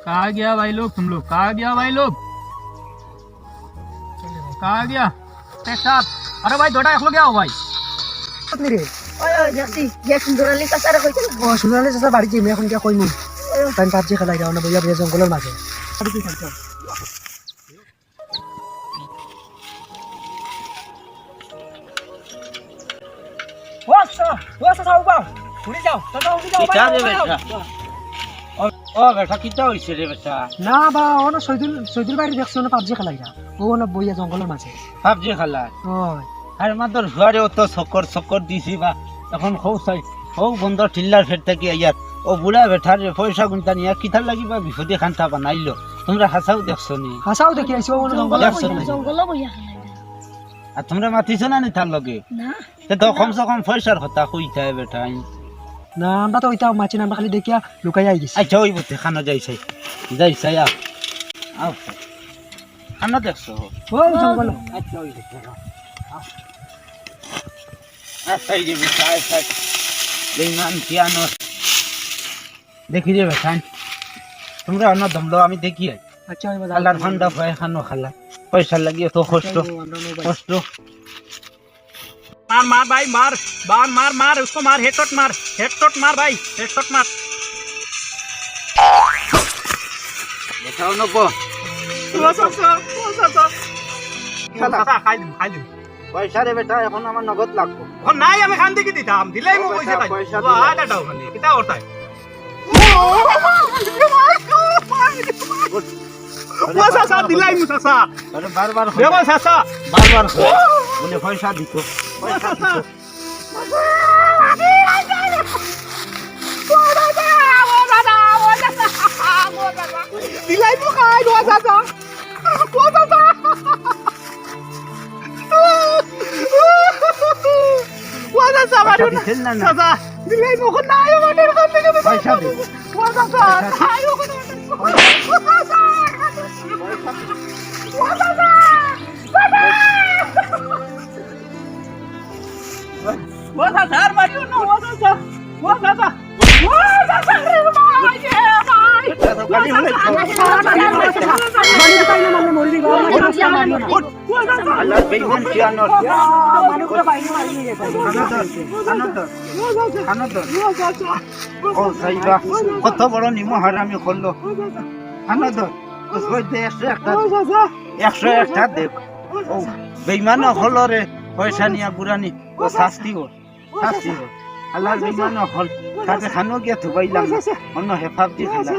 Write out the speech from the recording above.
कहाँ गया भाई लोग, तुम लोग कहाँ गया भाई लोग, कहाँ गया एक साथ? अरे भाई थोड़ा एक लोग क्या हो भाई মেরে ওই যাচ্ছি যে সুন্দরালি চাচারা কইছিল ও শুনালে চাচা বাড়ি যাই এখন কি কইমু তাই পাবজি খেলাই যাও না বইয়া বইয়া জঙ্গলের মাঝে আর কি খেলছো চাচা উবাও উড়ি যাও চাচা উড়ি যাও কিটা রে বেটা ও বেটা কিটা হইছে রে বেটা না বা ওনা সৈদুল বাড়ি দেখছো না পাবজি খেলাই যা ও না বইয়া জঙ্গলের মাঝে পাবজি খেলা ওই আর মাদর হুয়ারে ও তো সকর দিছি বা এখন খৌ চাই খৌ বন্ধ টিল্লার ফের থেকে ইয়ার ও বুড়া বেটার পয়সা গুনতা নিয়া কিথার লাগি বা বিপদে খান্তা বানাইলো তোমরা হাসাও দেখছো নি হাসাও দেখি আইছো ও না জঙ্গল দেখছো নি? জঙ্গল বইয়া খালাই আর তোমরা মাতিছো না নি তার লগে না তে তো কমসে কম পয়সার কথা কইতা বেটা না আমরা তো ওইটা মাছি না আমরা খালি দেখিয়া লুকাই আই গেছি আচ্ছা ওই বুতে খানো যাইছাই আও খানো দেখছো ওই জঙ্গল আচ্ছা ওই দেখো আচ্ছা এই যে বেটা আচ্ছা বেইমান পিয়ানো দেখি রে বেটা তোমরা অন্য দমলো আমি দেখি আচ্ছা ওই আল্লাহর ফান্ডা ভয় খানো খালা পয়সা লাগিয়ে তো কষ্ট मार मार भाई मार बार मार मार उसको मार हेडशॉट मार भाई हेडशॉट मार দেখাও নকো খাই দিম পয়সা রে বেটা এখন আমার নগদ লাগবো নাই আমি খান দিকে দিতাম দিলেই মো পয়সা পাই পয়সা ও আটাটাও খালি কিটা করতাই ও সাসা দিলাই মু সাসা আরে বারবার দেব সাসা বারবার বলে পয়সা দিত পয়সা দিত দিলাই মু খাই ও সাসা ও সাসা ও সাসা মারু না দিছেন না না সাসা দিলাই মু নাই মানের খান থেকে পয়সা দে ও সাসা খাই ও সাসা वो सासा मारियो ना वो सासा रे भाई ये भाई গাড়ি হলে মানি পাইলে মারলে মরবি গো वो सासा আল্লাহ বেইমান পিয়ানো মানুষ তো বাইরে মারি গেছে আনন্দ ও সাইবা কত বড় নিমো হারামি করলো আনন্দ ওই দে 100 একটা দেখ ও বেইমান হলো রে পয়সা নিয়া বুড়ানি ও শাস্তি হল আল্লাহর বেইমান হল তাকে খানো গিয়া থুবাইলাম অন্য হেফাজতি খেলা